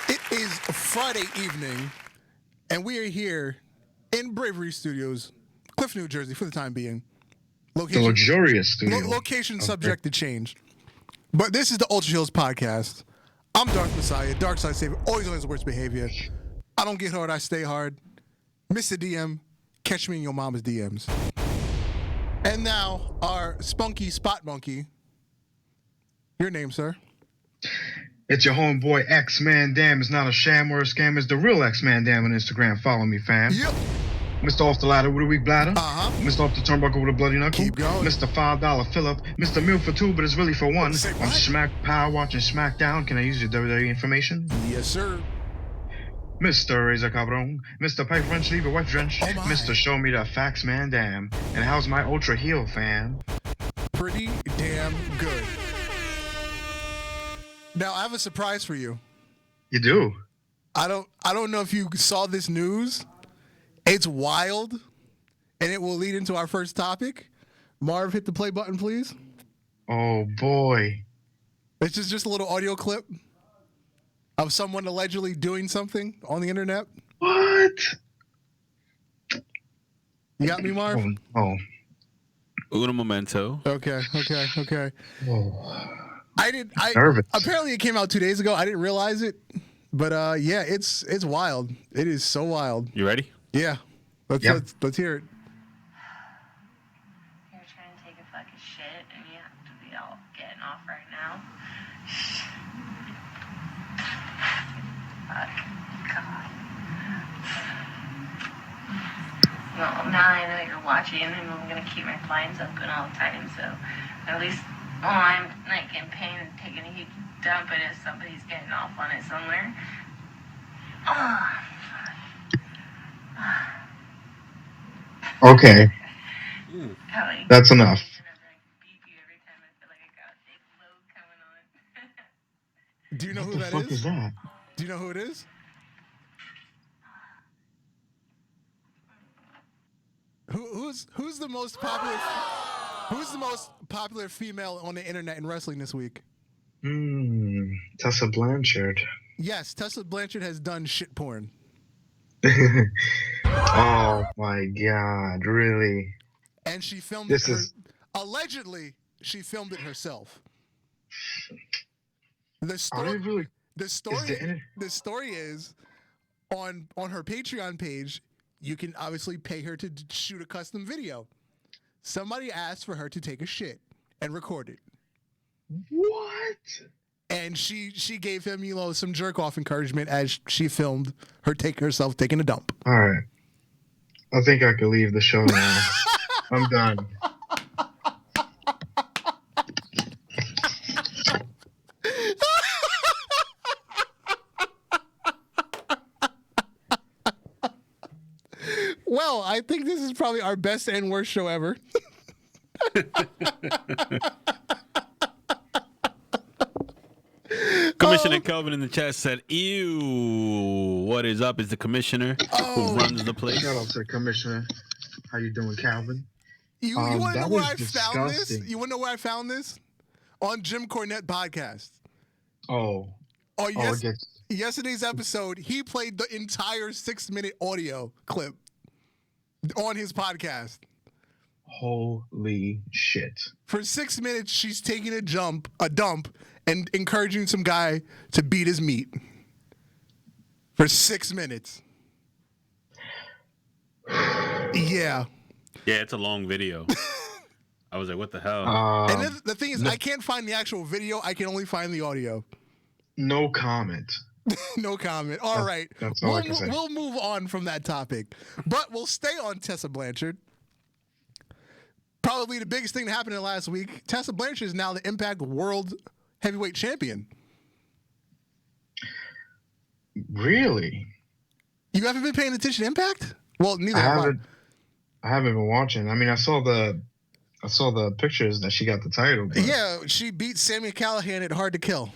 It is Friday evening, and we are here in Bravery Studios, Cliff, New Jersey, for the time being. The luxurious studio. Location subject to change. But this is the Ultra Heelz podcast. I'm Dark Messiah, Dark Side Savior, always on his worst behavior. I don't get hard, I stay hard. Mr. DM, catch me in your mama's DMs. And now, our spunky spot monkey. Your name, sir? It's your homeboy X-Man Damn. It's not a sham or a scam. It's the real X-Man Damn on Instagram. Follow me, fam. Yep. Mr. Off the Ladder with a weak bladder. Mr. Off the Turnbuckle with a bloody knuckle. Keep going. Mr. $5 Phillip. Mr. Meal for two, but it's really for one. Say what? I'm Smack Power watching SmackDown. Can I use your WWE information? Yes, sir. Mr. Razor Cabron. Mr. Pipe Wrench, Leave a Wife Drench. Oh my. Mr. Show Me the Facts, Man Damn. And how's my Ultra Heel fan? Pretty damn good. Now, I have a surprise for you. You do? I don't know if you saw this news. It's wild, and it will lead into our first topic. Marv, hit the play button, please. Oh, boy. It's just a little audio clip of someone allegedly doing something on the internet. What? You got me, Marv? Oh. Uno momento. Okay. Oh. Nervous. Apparently it came out 2 days ago. I didn't realize it. But yeah, it's wild. It is so wild. You ready? Yeah. Let's hear it. You're trying to take a fucking shit and you have to be all getting off right now. Fuck. God. Well, now I know you're watching and I'm gonna keep my blinds open all the time, so at least while I'm like in pain and taking a huge dump in it, somebody's getting off on it somewhere. Okay. That's enough. Do you know who What the that fuck is? is that? Do you know who it is? Who's the most popular? Who's the most popular female on the internet in wrestling this week? Tessa Blanchard. Yes, Tessa Blanchard has done shit porn. Oh my god, really? And she filmed allegedly she filmed it herself. The story is on her Patreon page, you can obviously pay her to shoot a custom video. Somebody asked for her to take a shit and record it. What? And she gave him, some jerk off encouragement as she filmed herself taking a dump. All right. I think I could leave the show now. I'm done. Well, I think this is probably our best and worst show ever. Commissioner Kelvin in the chat said, ew, what is up? Is the commissioner who runs the place. Shout out to Commissioner. How you doing, Calvin? You want to know where I found this? disgusting. You want to know where I found this? On Jim Cornette podcast. Yesterday's episode, he played the entire 6-minute audio clip on his podcast. Holy shit. For 6 minutes, she's taking a dump, and encouraging some guy to beat his meat. For 6 minutes. Yeah. Yeah, it's a long video. I was like, what the hell? And then the thing is, I can't find the actual video. I can only find the audio. No comment. No comment. All right. That's all I can say. We'll move on from that topic. But we'll stay on Tessa Blanchard. Probably the biggest thing that happened in the last week. Tessa Blanchard is now the Impact World Heavyweight Champion. Really? You haven't been paying attention to Impact? Well, neither have I haven't been watching. I mean, I saw the pictures that she got the title. But yeah, she beat Sami Callihan at Hard to Kill.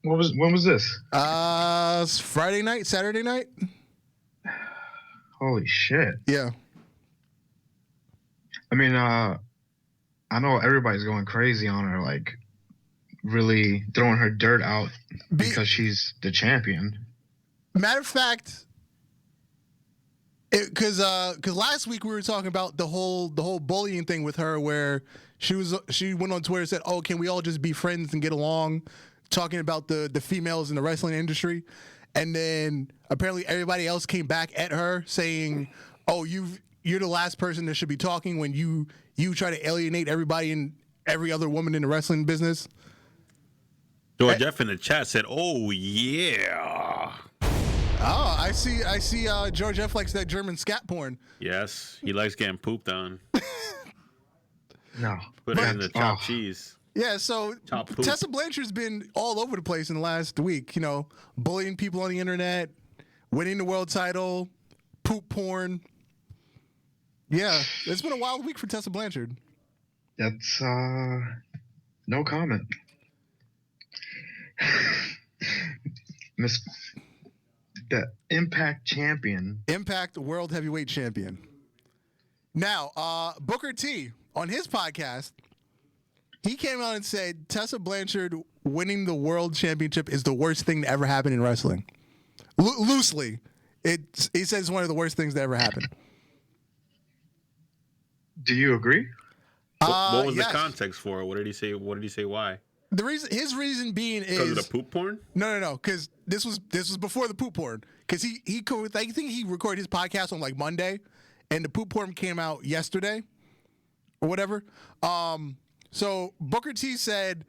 When was this? Friday night, Saturday night. Holy shit. Yeah. I mean, I know everybody's going crazy on her, like really throwing her dirt out because she's the champion. Matter of fact, because last week we were talking about the whole bullying thing with her, where she went on Twitter and said, "Oh, can we all just be friends and get along?" Talking about the females in the wrestling industry, and then apparently everybody else came back at her saying, "Oh, you're the last person that should be talking when you try to alienate everybody and every other woman in the wrestling business." George F in the chat said, "Oh yeah." Oh, I see. George F likes that German scat porn. Yes, he likes getting pooped on. No, Put it in the chopped cheese. Yeah, so Tessa Blanchard's been all over the place in the last week. You know, bullying people on the internet, winning the world title, poop porn. Yeah, it's been a wild week for Tessa Blanchard. That's no comment. Miss the Impact champion. Impact World Heavyweight Champion. Now, Booker T, on his podcast, he came out and said Tessa Blanchard winning the World Championship is the worst thing to ever happen in wrestling. Loosely. He says it's one of the worst things that ever happened. Do you agree? What was yes. the context for it? What did he say? Why? His reason being is because of the poop porn. No. Because this was before the poop porn. Because I think he recorded his podcast on like Monday, and the poop porn came out yesterday, or whatever. So Booker T said,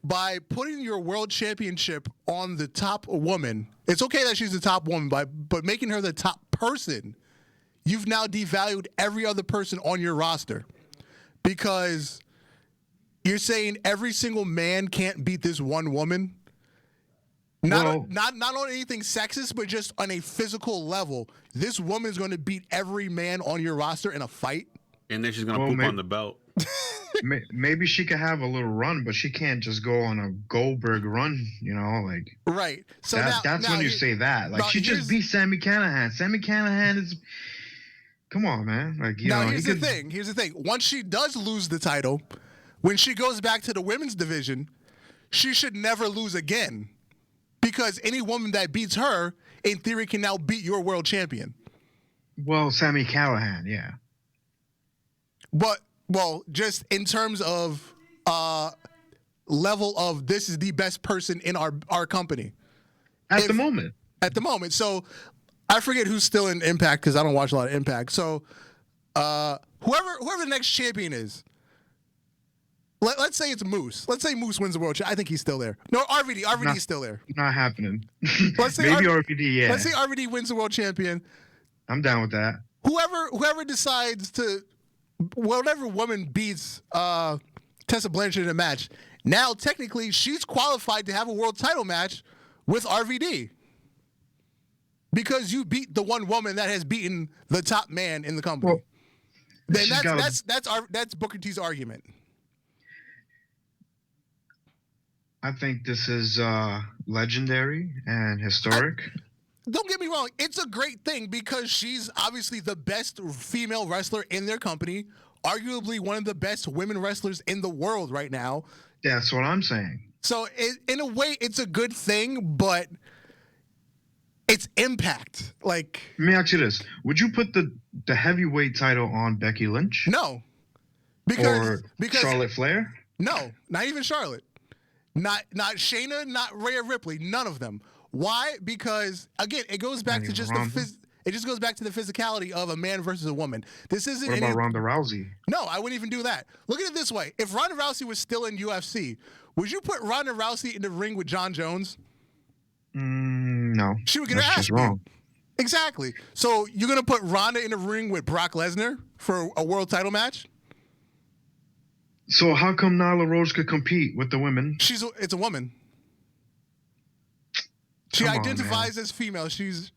by putting your world championship on the top woman, it's okay that she's the top woman, but making her the top person, you've now devalued every other person on your roster, because you're saying every single man can't beat this one woman. Not on anything sexist, but just on a physical level. This woman is going to beat every man on your roster in a fight. And then she's going to poop on the belt. Maybe she could have a little run, but she can't just go on a Goldberg run, like. Right. So that's when you say that. Like, she just beat Sami Callihan. Sami Callihan is. Come on, man. Like, here's the thing. Here's the thing. Once she does lose the title, when she goes back to the women's division, she should never lose again. Because any woman that beats her, in theory, can now beat your world champion. Well, Sami Callihan, yeah. But, just in terms of level of this is the best person in our company. At the moment. At the moment. So, I forget who's still in Impact because I don't watch a lot of Impact. So, whoever the next champion is, let's say it's Moose. Let's say Moose wins the world. I think he's still there. No, RVD. RVD's still there. Not happening. Let's say maybe RVD. Yeah. Let's say RVD wins the world champion. I'm down with that. Whoever decides to, whatever woman beats Tessa Blanchard in a match, now technically she's qualified to have a world title match with RVD. Because you beat the one woman that has beaten the top man in the company. Well, then that's Booker T's argument. I think this is legendary and historic. Don't get me wrong. It's a great thing because she's obviously the best female wrestler in their company, arguably one of the best women wrestlers in the world right now. That's what I'm saying. So in a way, it's a good thing, but it's Impact. Like, let me ask you this: would you put the heavyweight title on Becky Lynch? No, because Charlotte Flair? No, not even Charlotte. Not Shayna, not Rhea Ripley, none of them. Why? Because again, it goes back to just it just goes back to the physicality of a man versus a woman. This isn't. What about Ronda Rousey? No, I wouldn't even do that. Look at it this way: if Ronda Rousey was still in UFC, would you put Ronda Rousey in the ring with Jon Jones? No. She would get her ass beat. Exactly. So you're gonna put Ronda in the ring with Brock Lesnar for a world title match? So how come Nyla Rose could compete with the women? It's a woman. She identifies as female. It's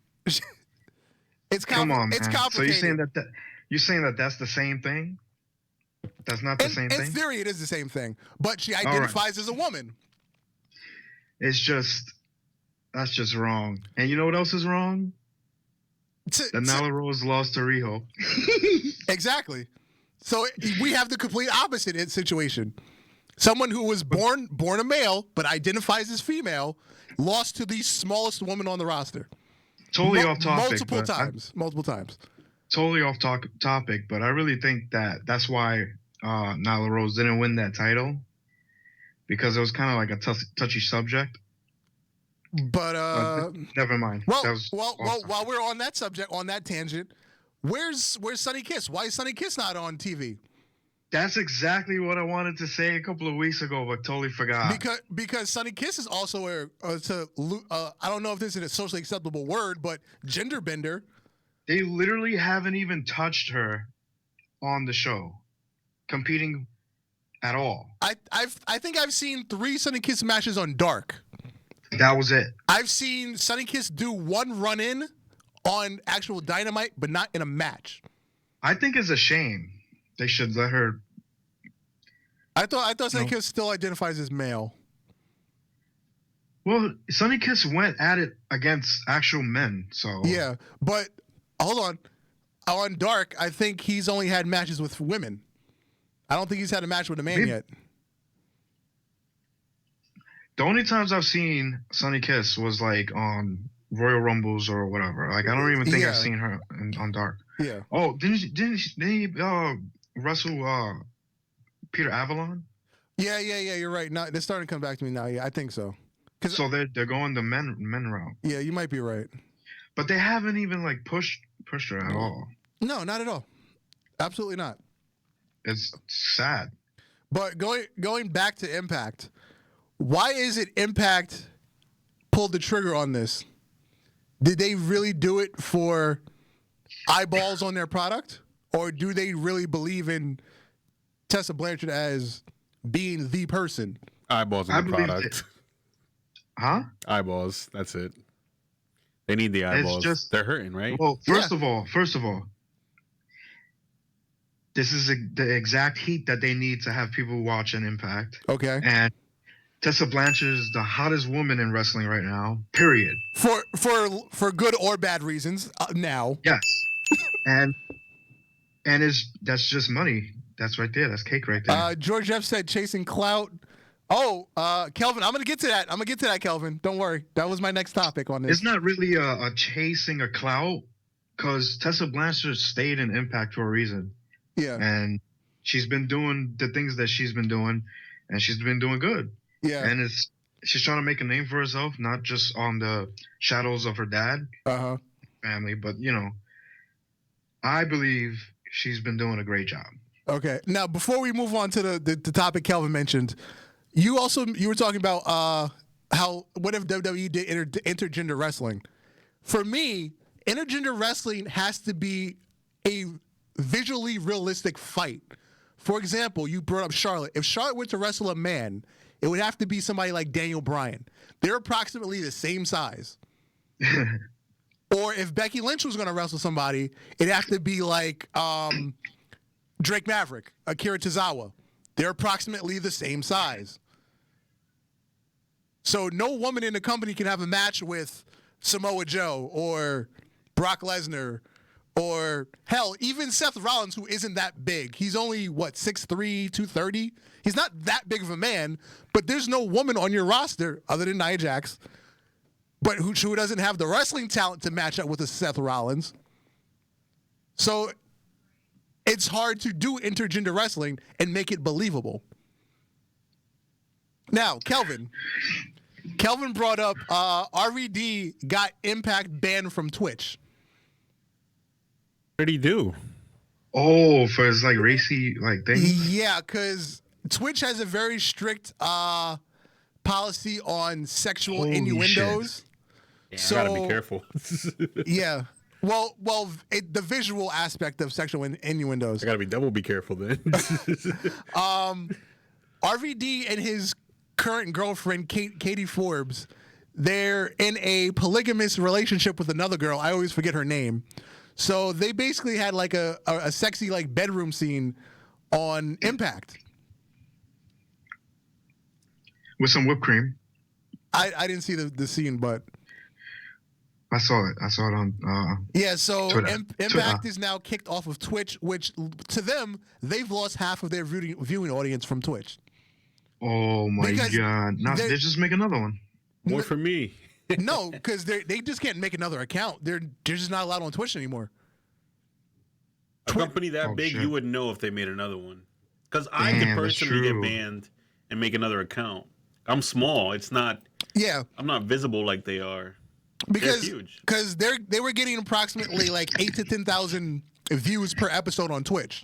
Come on, man. It's complicated. So you're saying that that's the same thing? That's not the same thing? In theory, it is the same thing. But she identifies as a woman. That's just wrong. And you know what else is wrong? That Nyla Rose lost to Riho. Exactly. So we have the complete opposite situation. Someone who was born a male but identifies as female lost to the smallest woman on the roster. Totally off topic. Multiple times. Totally off topic, but I really think that's why Nyla Rose didn't win that title, because it was kind of like a touchy subject. But never mind. Well, while we're on that subject, on that tangent, where's Sonny Kiss? Why is Sonny Kiss not on TV? That's exactly what I wanted to say a couple of weeks ago, but totally forgot. Because Sonny Kiss is also I don't know if this is a socially acceptable word, but gender bender. They literally haven't even touched her on the show, competing at all. I think I've seen 3 Sonny Kiss matches on Dark. That was it. I've seen Sonny Kiss do one run-in on actual Dynamite, but not in a match. I think it's a shame. They should let her. I thought Sonny Kiss still identifies as male. Well, Sonny Kiss went at it against actual men, so. Yeah, but hold on. On Dark, I think he's only had matches with women. I don't think he's had a match with a man yet. The only times I've seen Sonny Kiss was like on Royal Rumbles or whatever. Like I don't even think I've seen her on Dark. Yeah. Oh, didn't he wrestle Peter Avalon? Yeah. You're right. Now they're starting to come back to me now. Yeah, I think so. So they're going the men route. Yeah, you might be right. But they haven't even like pushed her at all. No, not at all. Absolutely not. It's sad. But going back to Impact, why is it Impact pulled the trigger on this? Did they really do it for eyeballs on their product? Or do they really believe in Tessa Blanchard as being the person? Eyeballs on the product. Huh? Eyeballs. That's it. They need the eyeballs. They're hurting, right? Well, first of all, this is the exact heat that they need to have people watch an Impact. Okay. And Tessa Blanchard is the hottest woman in wrestling right now. Period. For good or bad reasons. Now. Yes. and that's just money. That's right there. That's cake right there. George F said chasing clout. Oh, Kelvin, I'm gonna get to that. Kelvin. Don't worry. That was my next topic on this. It's not really a chasing a clout, because Tessa Blanchard stayed in Impact for a reason. Yeah. And she's been doing the things that she's been doing, and she's been doing good. Yeah. And she's trying to make a name for herself, not just on the shadows of her dad family, but I believe she's been doing a great job. Okay. Now, before we move on to the topic Kelvin mentioned, you were talking about what if WWE did intergender wrestling? For me, intergender wrestling has to be a visually realistic fight. For example, you brought up Charlotte. If Charlotte were to wrestle a man, it would have to be somebody like Daniel Bryan. They're approximately the same size. Or if Becky Lynch was going to wrestle somebody, it'd have to be like Drake Maverick, Akira Tozawa. They're approximately the same size. So no woman in the company can have a match with Samoa Joe or Brock Lesnar or, hell, even Seth Rollins, who isn't that big. He's only, 6'3", 230? He's not that big of a man, but there's no woman on your roster other than Nia Jax, but who doesn't have the wrestling talent to match up with a Seth Rollins. So it's hard to do intergender wrestling and make it believable. Now, Kelvin brought up RVD got Impact banned from Twitch. What did he do? Oh, for his racy thing? Yeah, because Twitch has a very strict policy on sexual innuendos. Yeah, so, I gotta be careful. Yeah. Well, the visual aspect of sexual innuendos. I gotta be careful then. RVD and his current girlfriend, Katie Forbes, they're in a polygamous relationship with another girl. I always forget her name. So they basically had a sexy bedroom scene on Impact. With some whipped cream. I didn't see the scene, but I saw it. I saw it on. Yeah, so Twitter. Impact is now kicked off of Twitch, which to them, they've lost half of their viewing audience from Twitch. Oh my God! Now they just make another one. More for me. No, because they just can't make another account. They're just not allowed on Twitch anymore. A company that big, shit. you would know if they made another one. Because I could personally get banned and make another account. I'm small. It's not. Yeah, I'm not visible like they are. because they're huge. Because they were getting approximately like 8,000 to 10,000 views per episode on Twitch.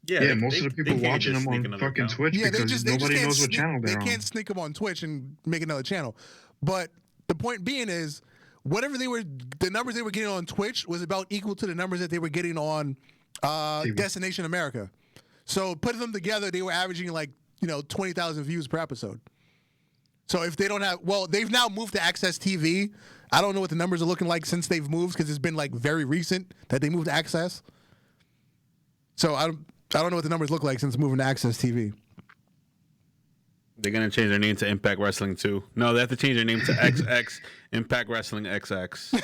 Yeah, Most of the people watching them on fucking account. Twitch because nobody knows what channel they're on. They can't sneak them on Twitch and make another channel. But the point being is, whatever the numbers they were getting on Twitch was about equal to the numbers that they were getting on Destination America. So putting them together, they were averaging like 20,000 views per episode. So if they don't have, they've now moved to Access TV. I don't know what the numbers are looking like since they've moved because it's been like very recent that they moved to Access. So I don't know what the numbers look like since moving to Access TV. They're gonna change their name to Impact Wrestling too. No, they have to change their name to XX Impact Wrestling XX.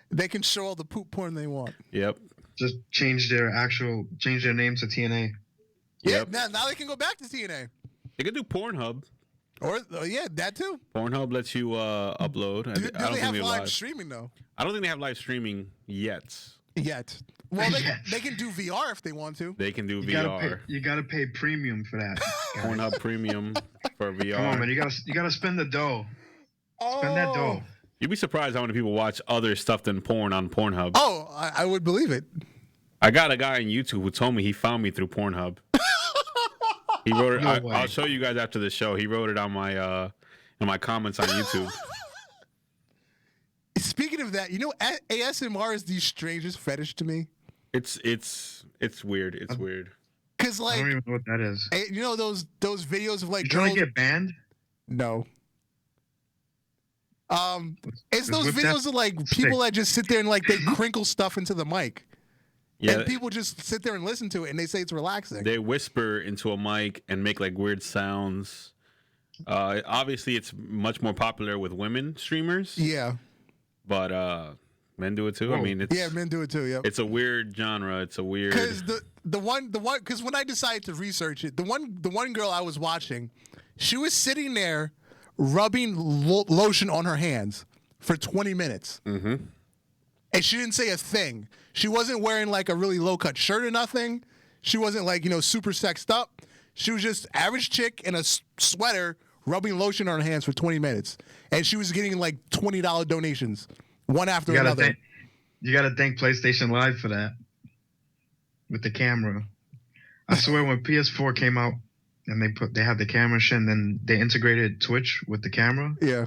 They can show all the poop porn they want. Yep. Just change their name to TNA. Yeah, now they can go back to TNA. They could do Pornhub. Or that too. Pornhub lets you upload. Do they have live streaming though? I don't think they have live streaming yet. Well, they can do VR if they want to. They can do VR. You gotta pay premium for that. Pornhub Premium for VR. Come on, man. You gotta spend the dough. Spend that dough. You'd be surprised how many people watch other stuff than porn on Pornhub. Oh, I would believe it. I got a guy on YouTube who told me he found me through Pornhub. He wrote it. I'll show you guys after the show. He wrote it on my in my comments on YouTube. Speaking of that, ASMR is the strangest fetish to me. It's weird. It's weird. Cause like I don't even know what that is. Those videos of like You girls trying to get banned? No. It's those videos of like people that just sit there and like they crinkle stuff into the mic. Yeah. And people just sit there and listen to it and they say it's relaxing. They whisper into a mic and make like weird sounds. Obviously it's much more popular with women streamers. Yeah. But men do it too. I mean, men do it too. Yep. It's a weird genre. It's a weird. Because the one because when I decided to research it, the one girl I was watching, she was sitting there rubbing lotion on her hands for 20 minutes, and she didn't say a thing. She wasn't wearing like a really low cut shirt or nothing. She wasn't like super sexed up. She was just average chick in a sweater rubbing lotion on her hands for 20 minutes, and she was getting like $20 donations, one after another. You gotta thank PlayStation Live for that. With the camera, I swear when PS4 came out and they had the camera shit, and then they integrated Twitch with the camera. Yeah.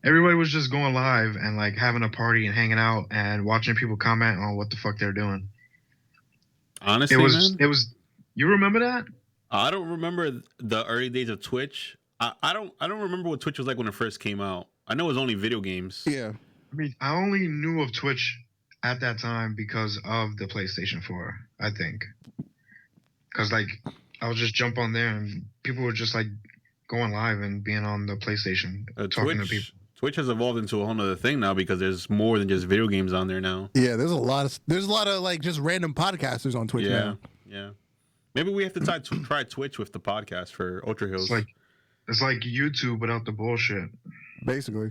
Everybody was just going live and like having a party and hanging out and watching people comment on what the fuck they're doing. Honestly, it was. You remember that? I don't remember the early days of Twitch. I don't remember what Twitch was like when it first came out. I know it was only video games. Yeah. I mean, I only knew of Twitch at that time because of the PlayStation 4, I think. Because, like, I would just jump on there and people were just, like, going live and being on the PlayStation, talking to people. Twitch has evolved into a whole other thing now because there's more than just video games on there now. Yeah, there's a lot of, like, just random podcasters on Twitch now. Yeah. Maybe we have to try Twitch with the podcast for Ultra Heelz. It's like YouTube without the bullshit. Basically.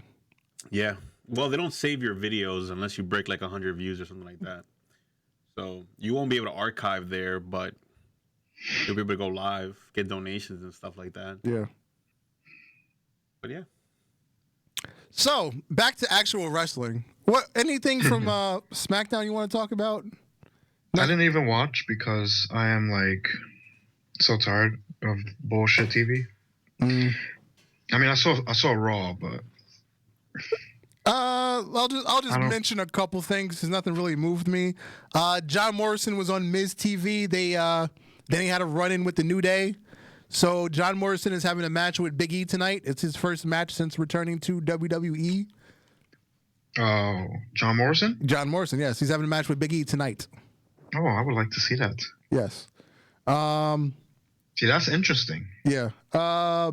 Yeah. Well, they don't save your videos unless you break like 100 views or something like that. So you won't be able to archive there, but you'll be able to go live, get donations and stuff like that. Yeah. But yeah. So back to actual wrestling. Anything from SmackDown you want to talk about? I didn't even watch because I am like so tired of bullshit TV. I mean, I saw Raw, but I'll just mention a couple things because nothing really moved me. John Morrison was on Miz TV. Then he had a run-in with the New Day. So John Morrison is having a match with Big E tonight. It's his first match since returning to WWE. Oh, John Morrison? John Morrison, yes, he's having a match with Big E tonight. Oh, I would like to see that. Yes. See, that's interesting. Yeah.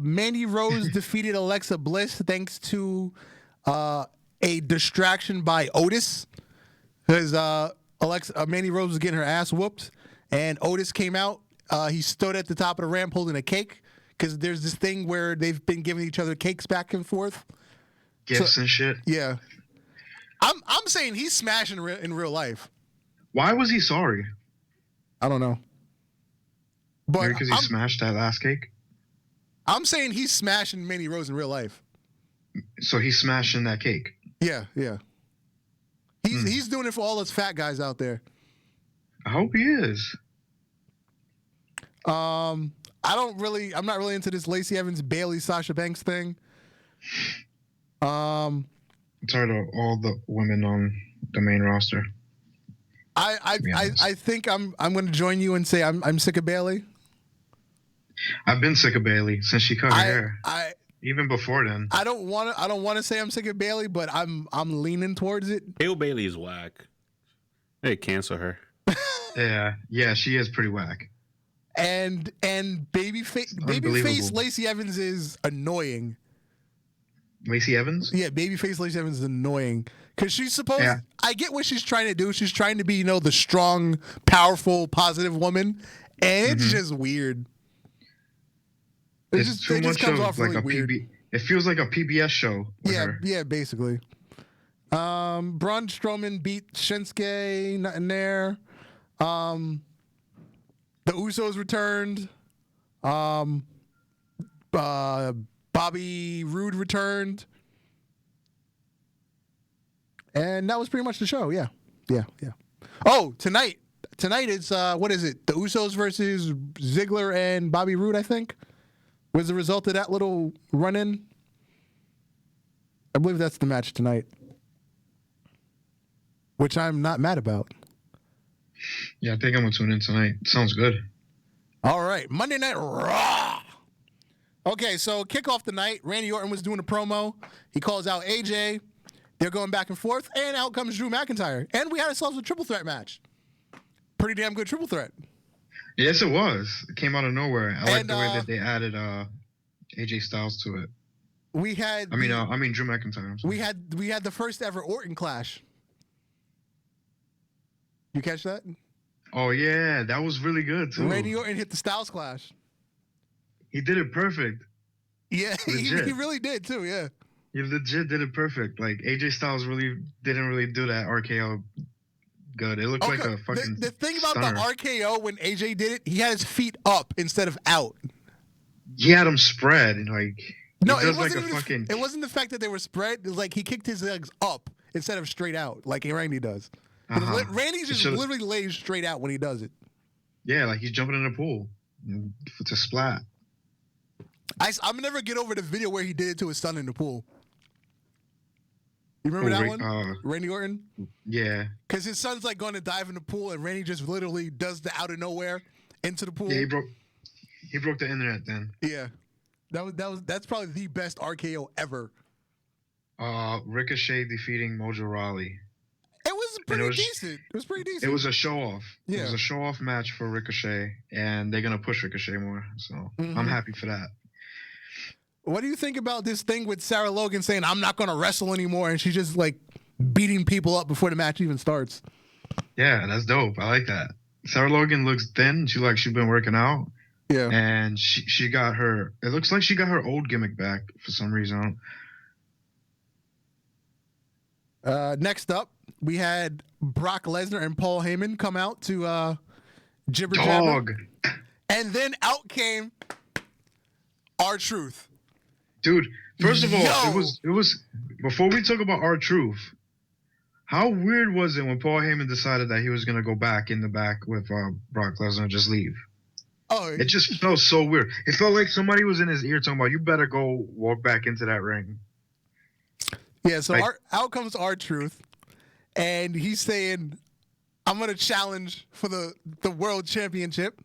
Mandy Rose defeated Alexa Bliss thanks to a distraction by Otis. Because Mandy Rose was getting her ass whooped, and Otis came out. He stood at the top of the ramp holding a cake, because there's this thing where they've been giving each other cakes back and forth. Gifts and shit. Yeah. I'm saying he's smashing in real life. Why was he sorry? I don't know. But Maybe because he smashed that last cake? I'm saying he's smashing Mandy Rose in real life. So he's smashing that cake? Yeah. He's doing it for all those fat guys out there. I hope he is. I'm not really into this Lacey Evans, Bailey, Sasha Banks thing. I'm tired of all the women on the main roster. I think I'm going to join you and say I'm sick of Bailey. I've been sick of Bailey since she cut her hair. Even before then. I don't want to say I'm sick of Bailey, but I'm leaning towards it. Hail Bailey's whack. Hey, cancel her. Yeah, she is pretty whack. And babyface Lacey Evans is annoying. Lacey Evans? Yeah, babyface Lacey Evans is annoying because she's supposed. Yeah. I get what she's trying to do. She's trying to be, the strong, powerful, positive woman, and it's just weird. It just comes off really weird. It feels like a PBS show. Yeah, basically. Braun Strowman beat Shinsuke, nothing there. The Usos returned. Bobby Roode returned. And that was pretty much the show. Yeah. Oh, tonight it's what is it? The Usos versus Ziggler and Bobby Roode, I think, was the result of that little run-in. I believe that's the match tonight, which I'm not mad about. Yeah, I think I'm gonna tune in tonight. Sounds good. All right, Monday Night Raw. Okay, so kick off the night. Randy Orton was doing a promo. He calls out AJ. They're going back and forth, and out comes Drew McIntyre. And we had ourselves a triple threat match. Pretty damn good triple threat. Yes, it was. It came out of nowhere. I like the way that they added AJ Styles to it. We had. Drew McIntyre. We had the first ever Orton clash. You catch that? Oh yeah, that was really good too. Randy Orton hit the Styles clash. He did it perfect. Yeah, he really did too. Yeah. He legit did it perfect. Like AJ Styles didn't really do that RKO good. It looked like a fucking. The thing about stunner. the RKO when AJ did it, he had his feet up instead of out. He had them spread and like. No, it wasn't the fact that they were spread. It was like he kicked his legs up instead of straight out, like Randy does. Randy just literally lays straight out when he does it. Yeah, like he's jumping in the pool to splat. I'm never get over the video where he did it to his son in the pool. You remember that one? Randy Orton? Yeah. Because his son's like going to dive in the pool, and Randy just literally does the out of nowhere into the pool. Yeah, he broke the internet then. Yeah. That's probably the best RKO ever. Ricochet defeating Mojo Rawley. It was pretty decent. It was pretty decent. It was a show off. Yeah. It was a show off match for Ricochet, and they're gonna push Ricochet more. So I'm happy for that. What do you think about this thing with Sarah Logan saying I'm not gonna wrestle anymore, and she's just like beating people up before the match even starts? Yeah, that's dope. I like that. Sarah Logan looks thin. She like she's been working out. Yeah. And she got her. It looks like she got her old gimmick back for some reason. Next up, we had Brock Lesnar and Paul Heyman come out to jibber jabber. And then out came R-Truth. Dude, first of all, it was before we talk about R-Truth, how weird was it when Paul Heyman decided that he was gonna go back in the back with Brock Lesnar and just leave? Oh, it just felt so weird. It felt like somebody was in his ear talking about, you better go walk back into that ring. Yeah, so out comes R-Truth, and he's saying, I'm going to challenge for the world championship.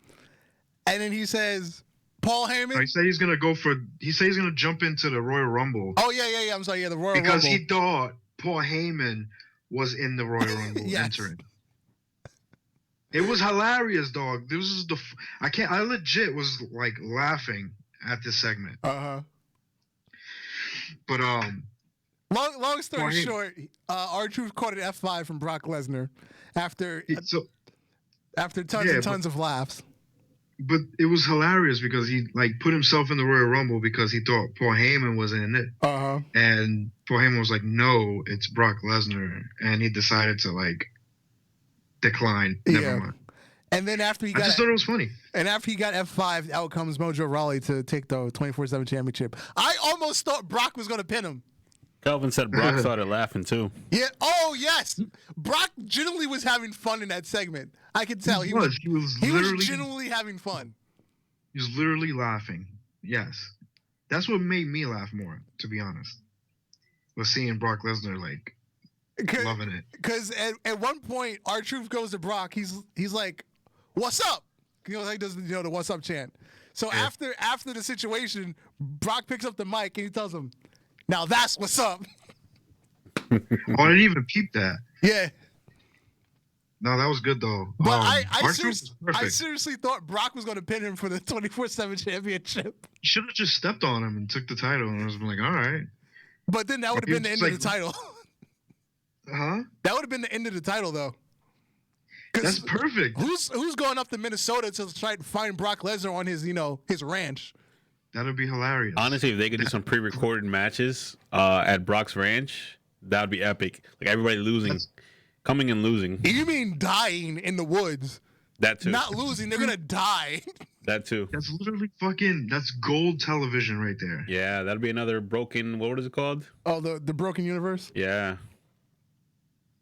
And then he says, Paul Heyman. He said he's going to jump into the Royal Rumble. Oh, yeah. I'm sorry. Yeah, the Royal Rumble. Because he thought Paul Heyman was in the Royal Rumble entering. It was hilarious, dog. This is I legit was like laughing at this segment. But Long story Well, hey- short, R-Truth caught an F5 from Brock Lesnar after so tons Yeah, and tons of laughs. but it was hilarious because he like put himself in the Royal Rumble because he thought Paul Heyman was in it. And Paul Heyman was like, no, it's Brock Lesnar. And he decided to like decline. Never mind. And then after he I got just thought it was funny. and after he got F5, out comes Mojo Rawley to take the 24/7 championship. I almost thought Brock was going to pin him. Calvin said Brock started laughing too. Yeah. Oh yes. Brock genuinely was having fun in that segment. I could tell He was genuinely having fun. He was literally laughing. Yes. That's what made me laugh more, to be honest. Was seeing Brock Lesnar like loving it. Because at one point, R-Truth goes to Brock. He's like, "What's up?" You know, he does the "What's up" chant. So after the situation, Brock picks up the mic and he tells him, "Now that's what's up." Oh, I didn't even peep that. Yeah. No, that was good though. But R-Truth was I perfect. seriously thought Brock was going to pin him for the 24/7 championship. He should have just stepped on him and took the title, and I was like, all right. But then that would have been the end of the title. Huh? That would have been the end of the title, though. That's perfect. Who's going up to Minnesota to try to find Brock Lesnar on his his ranch? That'd be hilarious. Honestly, if they could do some pre-recorded matches at Brock's ranch, that would be epic. Like everybody losing, coming and losing. You mean dying in the woods? That too. Not losing, they're gonna die. That too. That's literally that's gold television right there. Yeah, that'd be another broken. What is it called? Oh, the broken universe. Yeah.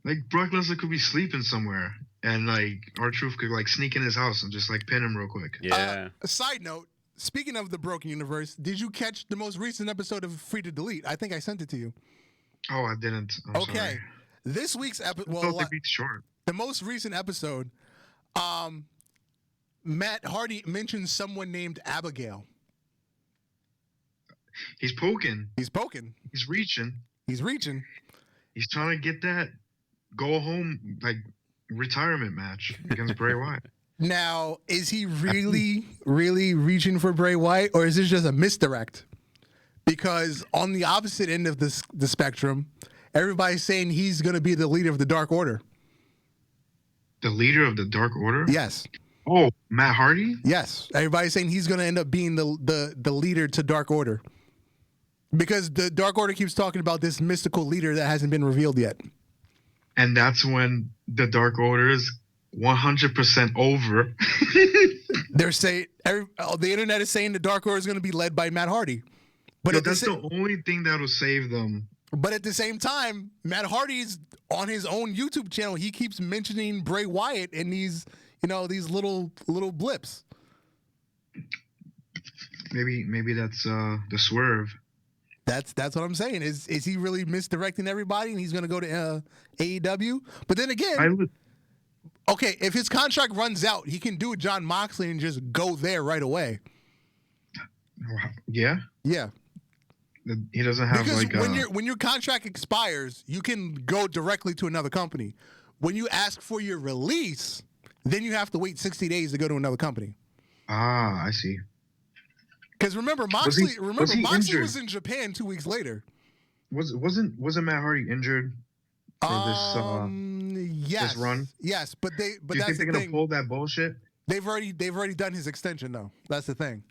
Like Brock Lesnar could be sleeping somewhere, and like R-Truth could like sneak in his house and just like pin him real quick. Yeah. A side note: speaking of the broken universe, did you catch the most recent episode of Free to Delete? I think I sent it to you. Oh, I didn't. I'm sorry. This week's episode. I thought they'd be short. The most recent episode, Matt Hardy mentions someone named Abigail. He's poking. He's poking. He's reaching. He's reaching. He's trying to get that go home like retirement match against Bray Wyatt. Now, is he really, really reaching for Bray Wyatt, or is this just a misdirect? Because on the opposite end of the spectrum, everybody's saying he's going to be the leader of the Dark Order. The leader of the Dark Order? Yes. Oh, Matt Hardy? Yes. Everybody's saying he's going to end up being the leader to Dark Order. Because the Dark Order keeps talking about this mystical leader that hasn't been revealed yet. And that's when the Dark Order is 100% over. They're saying the internet is saying the Dark Order is going to be led by Matt Hardy. But that's the only thing that will save them. But at the same time, Matt Hardy's on his own YouTube channel. He keeps mentioning Bray Wyatt in these little blips. Maybe that's the swerve. That's what I'm saying. Is he really misdirecting everybody, and he's going to go to AEW? But then again, okay, if his contract runs out, he can do John Moxley and just go there right away. Yeah. Yeah. He doesn't have because when your contract expires, you can go directly to another company. When you ask for your release, then you have to wait 60 days to go to another company. Ah, I see. Because remember, Moxley was in Japan 2 weeks later. Wasn't Matt Hardy injured for this run? Yes, but Do you think they're gonna pull that bullshit? They've already done his extension though. That's the thing.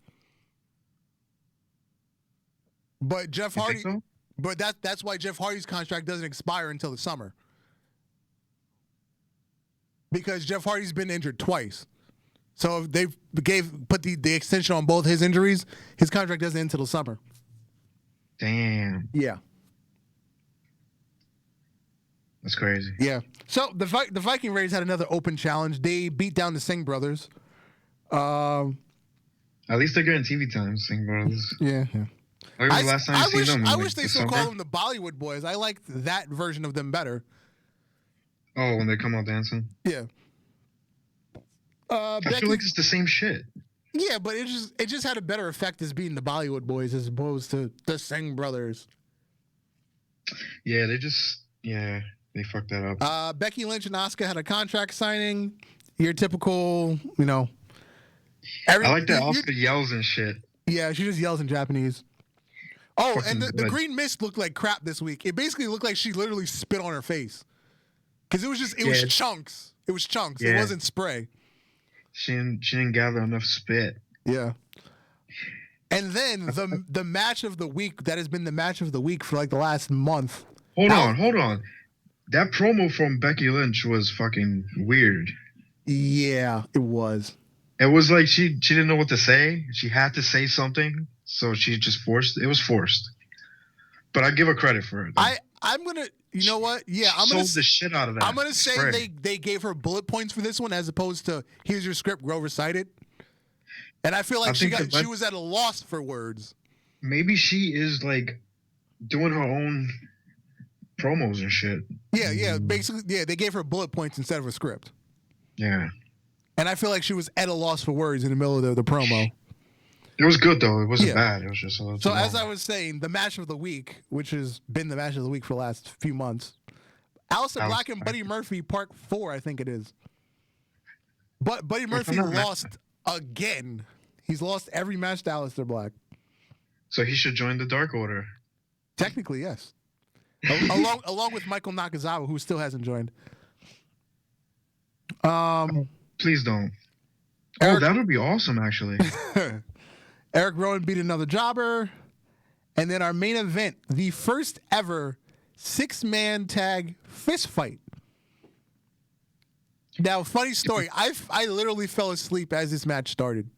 But Jeff Hardy, so? but that's why Jeff Hardy's contract doesn't expire until the summer. Because Jeff Hardy's been injured twice. So if they put the extension on both his injuries, his contract doesn't end until the summer. Damn. Yeah. That's crazy. Yeah. So the Viking Raiders had another open challenge. They beat down the Singh brothers. At least they're getting TV time, Singh brothers. Yeah. I wish they still call them the Bollywood Boys. I liked that version of them better. Oh, when they come out dancing? Yeah. I feel like it's the same shit. Yeah, but it just had a better effect as being the Bollywood Boys as opposed to the Singh brothers. Yeah, they fucked that up. Becky Lynch and Asuka had a contract signing. your typical, you know. I like that Oscar yells and shit. Yeah, she just yells in Japanese. Oh, Fucking and the good. green mist looked like crap this week. It basically looked like she literally spit on her face. Because it was Yeah. chunks. It was chunks. It Yeah. wasn't spray. She didn't gather enough spit. Yeah. And then the match of the week that has been the match of the week for like the last month. Hold on. That promo from Becky Lynch was fucking weird. Yeah, it was. It was like she didn't know what to say. She had to say something, so she just forced. It was forced. But I give her credit for it. I'm gonna. You know what? Yeah, I'm sold gonna the shit out of that. I'm gonna say spray. they gave her bullet points for this one as opposed to here's your script, go recite it. And I feel like she was at a loss for words. Maybe she is like doing her own promos and shit. Yeah. Basically, yeah, they gave her bullet points instead of a script. Yeah. And I feel like she was at a loss for words in the middle of the promo. It was good though. It wasn't bad. It was just a little So too as long. I was saying, the match of the week, which has been the match of the week for the last few months, Aleister Black and Buddy Murphy, Part 4, I think it is. But Buddy Murphy lost again. He's lost every match to Aleister Black. So he should join the Dark Order. Technically, yes. along with Michael Nakazawa, who still hasn't joined. Please don't. Eric- That would be awesome, actually. Eric Rowan beat another jobber. And then our main event, the first ever 6-man tag fist fight. Now, funny story. I literally fell asleep as this match started.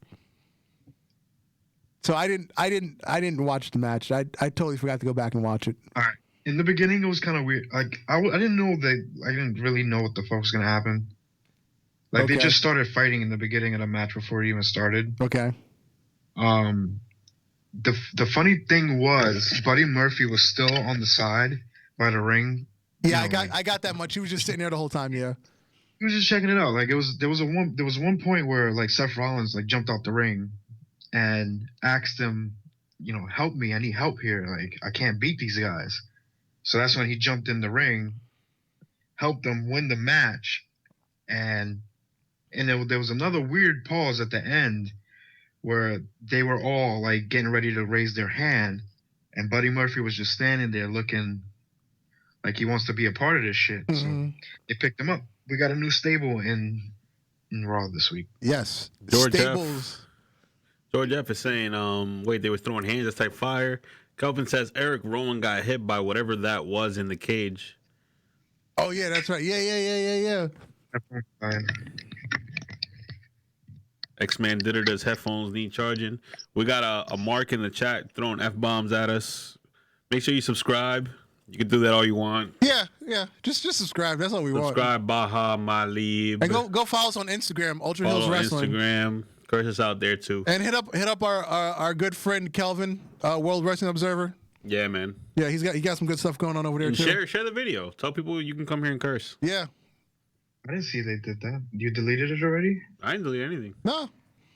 So I didn't watch the match. I totally forgot to go back and watch it. All right. In the beginning, it was kind of weird. Like I didn't know I didn't really know what the fuck was gonna happen. Like they just started fighting in the beginning of the match before it even started. Okay. The funny thing was Buddy Murphy was still on the side by the ring. Yeah, I got that much. He was just sitting there the whole time. Yeah. He was just checking it out. Like there was one point where like Seth Rollins like jumped off the ring and asked him, help me. I need help here. Like I can't beat these guys. So that's when he jumped in the ring, helped them win the match, and there was another weird pause at the end where they were all like getting ready to raise their hand, and Buddy Murphy was just standing there looking like he wants to be a part of this shit. Mm-hmm. So they picked him up. We got a new stable in Raw this week. Yes. George Stables. George F is saying, they were throwing hands, that's type fire. Kelvin says Eric Rowan got hit by whatever that was in the cage. Oh, yeah, that's right. Yeah. X-Man did it. Does headphones need charging? We got a Mark in the chat throwing F-bombs at us. Make sure you subscribe. You can do that all you want. Yeah. Just subscribe. That's all we want. Subscribe, Baha Malib. And go follow us on Instagram, Ultra Heelz Wrestling. Instagram. Curse us out there too. And hit up our good friend Kelvin, World Wrestling Observer. Yeah, man. Yeah, he got some good stuff going on over there And too. share the video. Tell people you can come here and curse. Yeah. I didn't see they did that. You deleted it already? I didn't delete anything. No.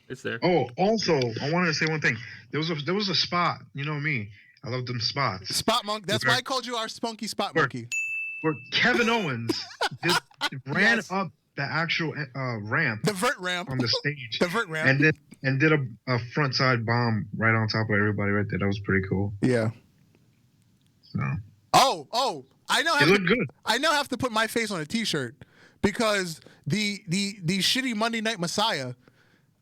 It's there. Oh, also, I wanted to say one thing. There was a spot. You know me. I love them spots. Spot Monk. That's why I called you our spunky spot monkey. Where Kevin Owens ran Yes. up the actual ramp The vert ramp. on the stage. The vert ramp. and did a front side bomb right on top of everybody right there. That was pretty cool. Yeah. So Oh, I know. it looked good. I now have to put my face on a T-shirt because the shitty Monday Night Messiah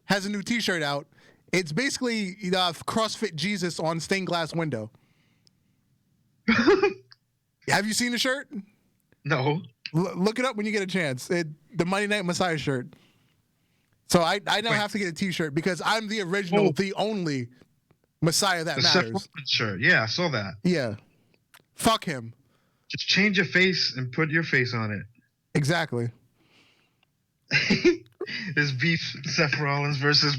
has a new T-shirt out. It's basically CrossFit Jesus on stained glass window. Have you seen the shirt? No. Look it up when you get a chance. The Monday Night Messiah shirt. So I now have to get a T-shirt because I'm the original, the only Messiah that The Seth matters. Rollins shirt. Yeah, I saw that. Yeah. Fuck him. Just change your face and put your face on it. Exactly. This beef Seth Rollins versus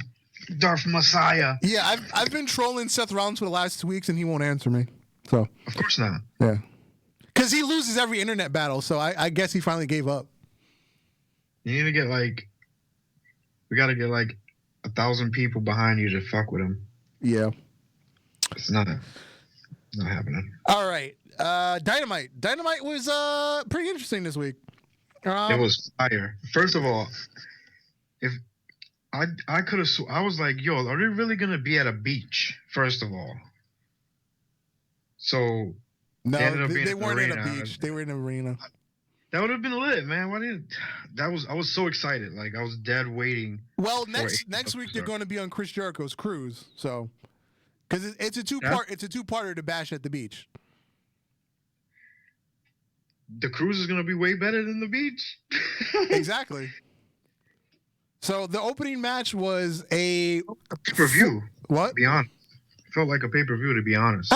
Darth Messiah. Yeah, I've been trolling Seth Rollins for the last 2 weeks and he won't answer me. So Of course not. yeah, because he loses every internet battle. So I guess he finally gave up. You need to get we got to get 1,000 people behind you to fuck with him. Yeah. It's not happening. All right. Dynamite. Dynamite was pretty interesting this week. It was fire. First of all, if I could have, I was like, yo, are they really gonna be at a beach? First of all, so No, they ended up being they at the weren't at a arena. beach. They were in an arena. That would have been lit, man. Why didn't I was so excited. Like I was dead waiting. Well, for next AEW week to they're start. going to be on Chris Jericho's cruise, so because it's a two-parter to Bash at the Beach. The cruise is gonna be way better than the beach. Exactly. So the opening match was a Pay-per-view. What? To be honest, felt like a pay-per-view. To be honest.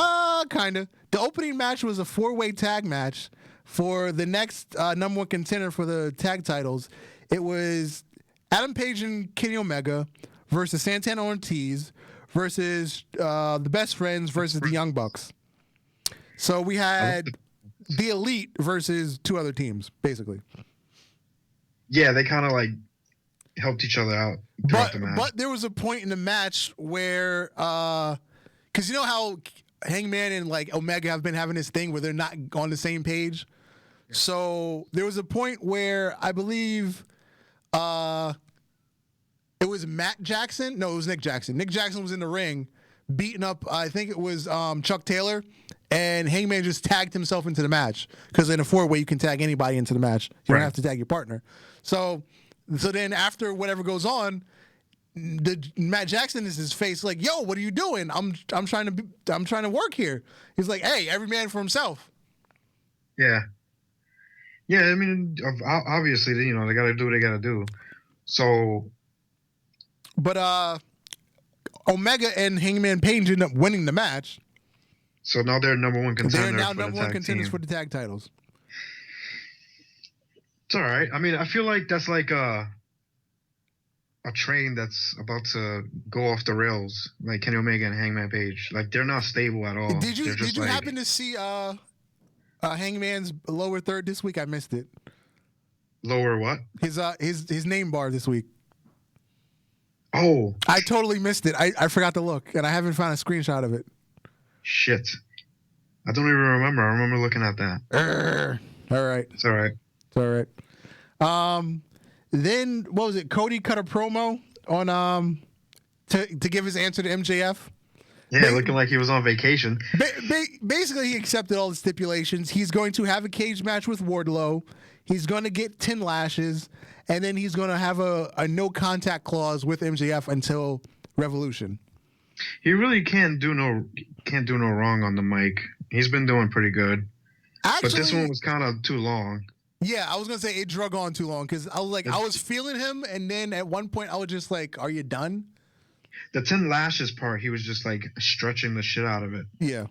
Kinda. The opening match was a 4-way tag match for the next number one contender for the tag titles. It was Adam Page and Kenny Omega versus Santana Ortiz versus the Best Friends versus the Young Bucks. So we had the Elite versus two other teams, basically. Yeah, they kind of like helped each other out throughout the match. But there was a point in the match where, because you know how Hangman and like Omega have been having this thing where they're not on the same page. Yeah. So there was a point where I believe it was Matt Jackson. No, it was Nick Jackson. Nick Jackson was in the ring beating up, I think it was Chuck Taylor, and Hangman just tagged himself into the match because in a 4-way you can tag anybody into the match. You don't have to tag your partner. So then after whatever goes on, Matt Jackson is his face like, yo, what are you doing? I'm trying to work here. He's like, hey, every man for himself. Yeah. Yeah, I mean, obviously, you know, they got to do what they got to do. So. But Omega and Hangman Page ended up winning the match. So now they're number one contender. They're now number one contenders for the tag titles. It's all right. I mean, I feel like that's like a train that's about to go off the rails, like Kenny Omega and Hangman Page. Like they're not stable at all. Did you happen to see Hangman's lower third this week? I missed it. Lower what? His name bar this week. Oh, I totally missed it. I forgot to look, and I haven't found a screenshot of it. Shit, I don't even remember. I remember looking at that. All right. It's all right. It's all right. Then what was it? Cody cut a promo on to give his answer to MJF. Yeah, looking like he was on vacation. Basically, he accepted all the stipulations. He's going to have a cage match with Wardlow. He's going to get 10 lashes, and then he's going to have a no contact clause with MJF until Revolution. He really can't do no wrong on the mic. He's been doing pretty good. Actually, but this one was kind of too long. Yeah, I was gonna say it drug on too long because I was like, I was feeling him, and then at one point I was just like, "Are you done?" The 10 lashes part, he was just like stretching the shit out of it. Yeah.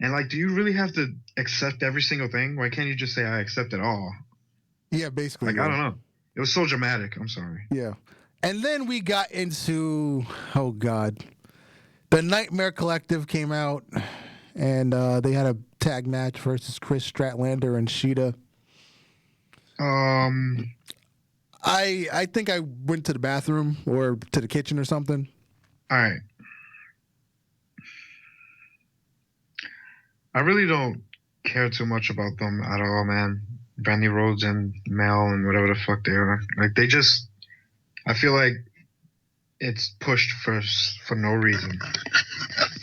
And like, do you really have to accept every single thing? Why can't you just say I accept it all? Yeah, basically. Like I don't know. It was so dramatic. I'm sorry. Yeah. And then we got into the Nightmare Collective came out, and they had a tag match versus Chris Statlander and Sheeta. I think I went to the bathroom or to the kitchen or something. All right. I really don't care too much about them at all, man. Brandy Rhodes and Mel and whatever the fuck they are. Like they just, I feel like it's pushed for no reason.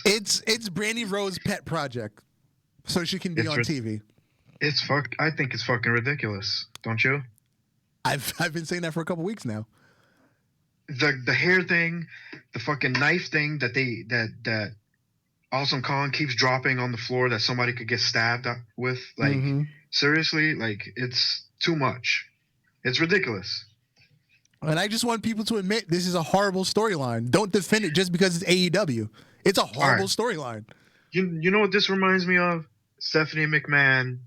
It's Brandy Rhodes' pet project, so she can be on TV. I think it's fucking ridiculous, don't you? I've been saying that for a couple weeks now. The hair thing, the fucking knife thing that Awesome Kong keeps dropping on the floor that somebody could get stabbed with. Like seriously, like it's too much. It's ridiculous. And I just want people to admit this is a horrible storyline. Don't defend it just because it's AEW. It's a horrible storyline. You know what this reminds me of? Stephanie McMahon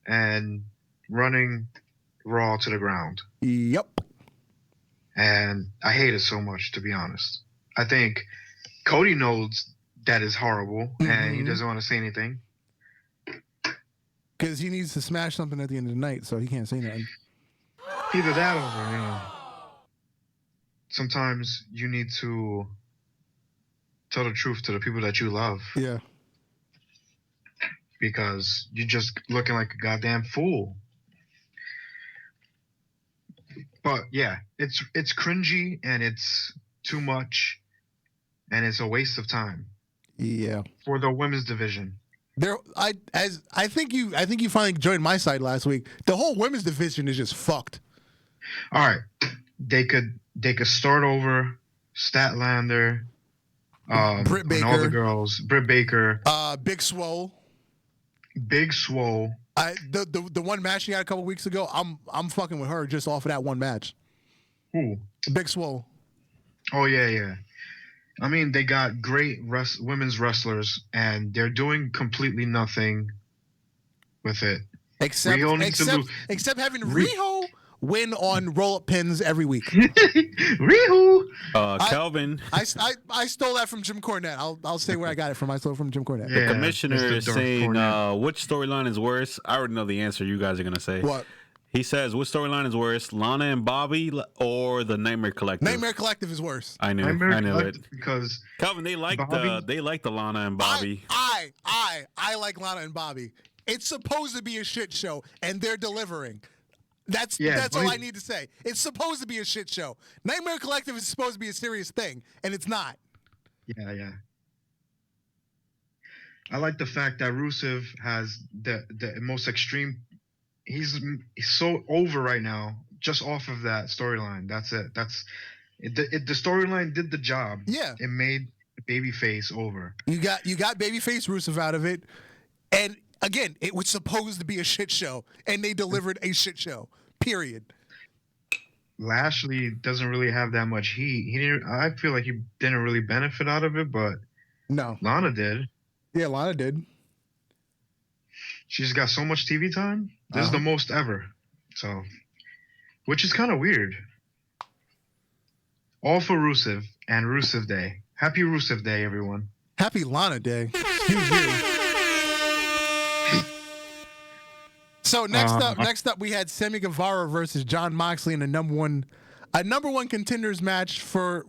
and running Raw to the ground. Yep. And I hate it so much, to be honest. I think Cody knows that is horrible, and he doesn't want to say anything. Because he needs to smash something at the end of the night, so he can't say nothing. Either that or, you know, sometimes you need to tell the truth to the people that you love. Yeah. Because you're just looking like a goddamn fool. But yeah, it's cringy and it's too much, and it's a waste of time Yeah. for the women's division. I think you finally joined my side last week. The whole women's division is just fucked. All right, they could start over. Statlander, Britt and all the Baker. girls. Britt Baker, Big Swole. Big Swole. The one match she had a couple weeks ago, I'm fucking with her just off of that one match. Who? Big Swole. Oh yeah. I mean, they got great women's wrestlers, and they're doing completely nothing with it. Except having Riho win on roll-up pins every week. Riho. Kelvin. I stole that from Jim Cornette. I'll say where I got it from. I stole it from Jim Cornette. The commissioner Mr. is Dark saying, Cornette. which storyline is worse? I already know the answer you guys are going to say. What? He says, which storyline is worse, Lana and Bobby or the Nightmare Collective? Nightmare Collective is worse. I knew it. Because Calvin, they like the Lana and Bobby. I like Lana and Bobby. It's supposed to be a shit show, and they're delivering. That's all I need to say. It's supposed to be a shit show. Nightmare Collective is supposed to be a serious thing, and it's not. Yeah. I like the fact that Rusev has the most extreme. He's so over right now, just off of that storyline. That's it. The storyline did the job. Yeah, it made babyface over. You got babyface Rusev out of it, and again, it was supposed to be a shit show, and they delivered a shit show. Period. Lashley doesn't really have that much heat. He didn't. I feel like he didn't really benefit out of it, but no, Lana did. Yeah, Lana did. She's got so much TV time. This is the most ever. So, which is kind of weird. All for Rusev and Rusev Day. Happy Rusev Day, everyone. Happy Lana Day. Excuse you. So next up, we had Sammy Guevara versus Jon Moxley in a number one contenders match for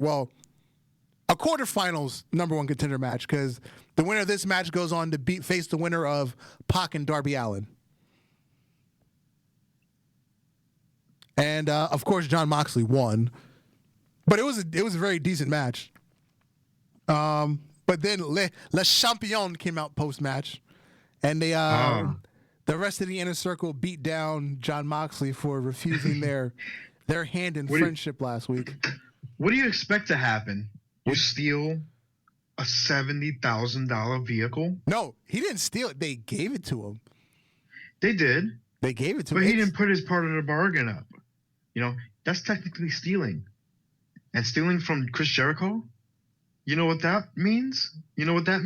a quarterfinals number one contender match, because the winner of this match goes on to face the winner of Pac and Darby Allin. And of course, Jon Moxley won, but it was a very decent match. But then Le Champion came out post match, and they the rest of the inner circle beat down Jon Moxley for refusing their hand in friendship last week. What do you expect to happen? You steal a $70,000 vehicle? No, he didn't steal it. They gave it to him. They did. They gave it to him. But he didn't put his part of the bargain up. That's technically stealing. And stealing from Chris Jericho? You know what that means? Mr. Dark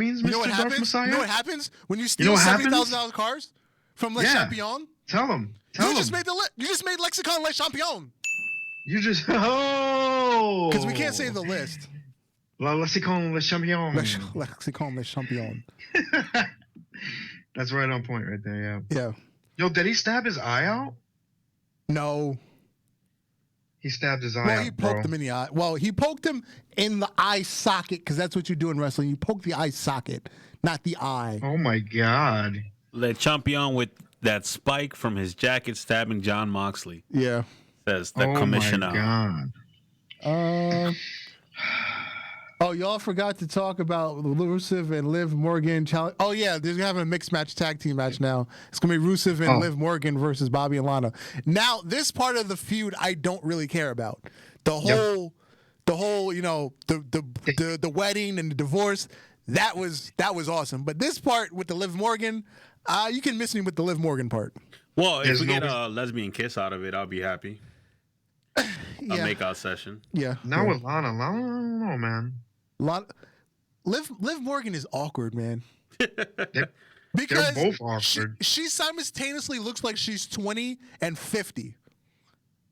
Messiah? You know what happens when you steal $70,000 cars from Le Champion? Tell him. You just made Lexicon Le Champion. Because we can't say the list. La Lexicon Le Champion. Lexicon Le Champion. That's right on point right there, yeah. Yeah. Yo, did he stab his eye out? No. He stabbed his eye out, Well, he poked him in the eye. Well, he poked him in the eye socket, because that's what you do in wrestling. You poke the eye socket, not the eye. Oh, my God. Le Champion with that spike from his jacket stabbing Jon Moxley. Yeah. Says the commissioner. Oh, my God. Y'all forgot to talk about Rusev and Liv Morgan challenge. Oh yeah, they're having a mixed match tag team match now. It's gonna be Rusev and Liv Morgan versus Bobby and Lana. Now, this part of the feud I don't really care about. The whole, the wedding and the divorce, that was awesome. But this part with the Liv Morgan, you can miss me with the Liv Morgan part. Well, if we get a lesbian kiss out of it, I'll be happy. A makeout session. Yeah. Now with Lana, I don't know, man. Liv Morgan is awkward, man. They're both awkward. She simultaneously looks like she's 20 and 50.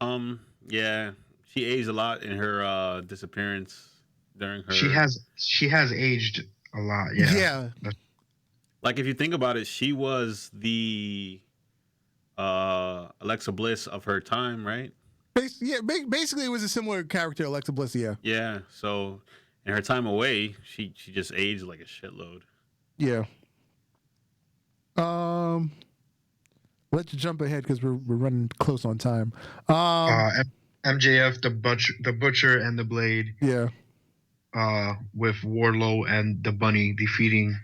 Yeah, she aged a lot in her disappearance during her. She has aged a lot. Yeah. Yeah. Like if you think about it, she was the Alexa Bliss of her time, right? Basically, it was a similar character, Alexa Bliss. Yeah. Yeah. So, in her time away, she just aged like a shitload. Yeah. Let's jump ahead because we're running close on time. MJF, the Butcher, and the Blade. Yeah. With Wardlow and the Bunny defeating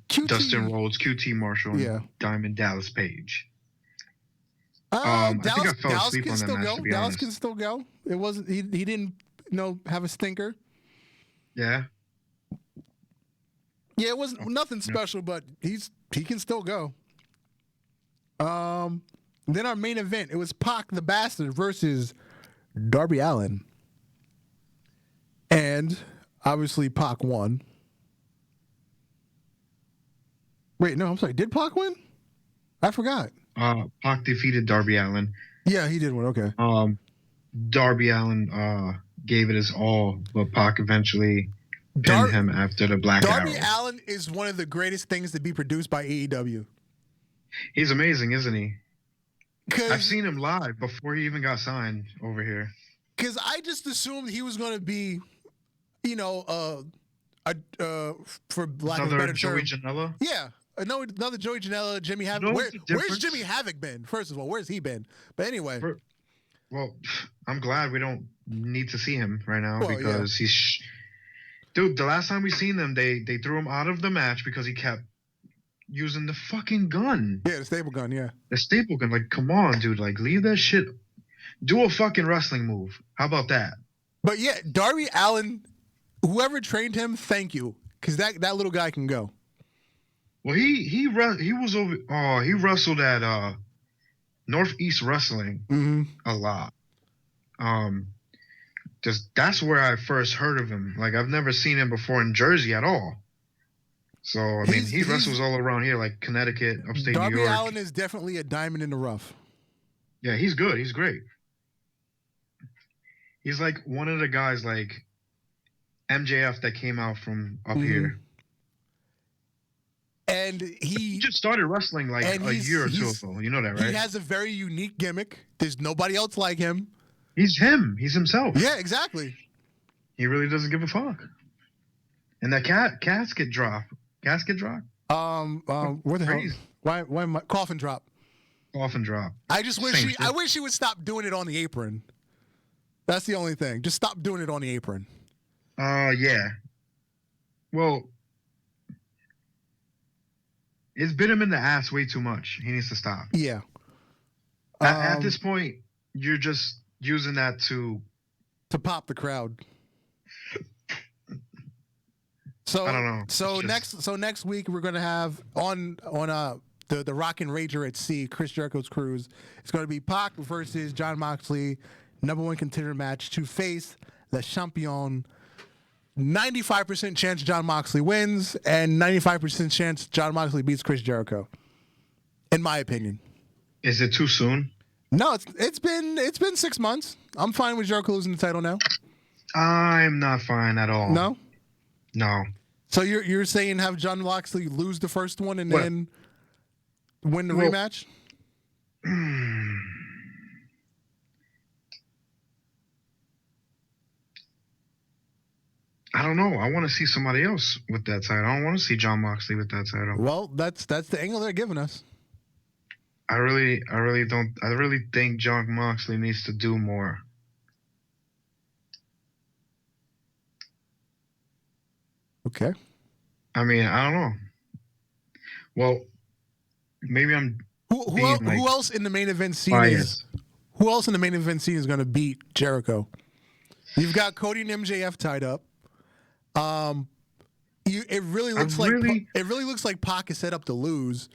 QT. Dustin Rhodes, QT Marshall, and Yeah. Diamond Dallas Page. Dallas, I think I fell Dallas asleep can on that still match, go. to be Dallas honest. can still go. It wasn't. He didn't have a stinker. Yeah. Yeah, it wasn't nothing special, but he can still go. Then our main event, it was Pac the Bastard versus Darby Allin. And obviously Pac won. Wait, no, I'm sorry. Did Pac win? I forgot. Pac defeated Darby Allin. Yeah, he did win. Okay. Darby Allin gave it his all, but Pac eventually pinned him after the Black Darby Arrow. Allin is one of the greatest things to be produced by AEW. He's amazing, isn't he? I've I've seen him live before he even got signed over here. Because I just assumed he was going to be, for lack of a Another better Joey term. Janela? Yeah. Another Joey Janela, Jimmy Havoc. You know Where's the difference? Jimmy Havoc been? First of all, where's he been? But anyway. Well, I'm glad we don't need to see him right now because he's... Dude, the last time we seen them, they threw him out of the match because he kept using the fucking gun. Yeah, the staple gun, yeah. The staple gun. Like, come on, dude. Like, leave that shit. Do a fucking wrestling move. How about that? But yeah, Darby Allin, whoever trained him, thank you. Because that little guy can go. Well, he wrestled at Northeast Wrestling a lot. Just that's where I first heard of him. Like, I've never seen him before in Jersey at all. So I mean, he wrestles all around here, like Connecticut, upstate Darby New York. Allin is definitely a diamond in the rough. Yeah, he's good. He's great. He's like one of the guys like MJF that came out from up here. And he just started wrestling like a year or two ago. You know that, right? He has a very unique gimmick. There's nobody else like him. He's him. He's himself. Yeah, exactly. He really doesn't give a fuck. And that casket drop. Where the hell? Why am I coffin drop? Coffin drop. I just wish I wish he would stop doing it on the apron. That's the only thing. Just stop doing it on the apron. Yeah. Well, it's bit him in the ass way too much. He needs to stop. Yeah. At this point, you're just using that to pop the crowd. So I don't know. So next week we're gonna have on the Rockin' Rager at Sea, Chris Jericho's cruise. It's gonna be Pac versus Jon Moxley, #1 contender match to face the champion. 95% chance Jon Moxley wins, and 95% chance Jon Moxley beats Chris Jericho. In my opinion. Is it too soon? No, it's been 6 months. I'm fine with Jericho losing the title now. I'm not fine at all. No? No. So you're saying have Jon Moxley lose the first one and then win the rematch? I don't know. I want to see somebody else with that title. I don't want to see Jon Moxley with that title. Well, that's the angle they're giving us. I really don't. I really think Jon Moxley needs to do more. Okay. I mean, I don't know. Well, maybe I'm. Who else in the main event scene Who else in the main event scene is going to beat Jericho? You've got Cody and MJF tied up. It really looks like Pac is set up to lose.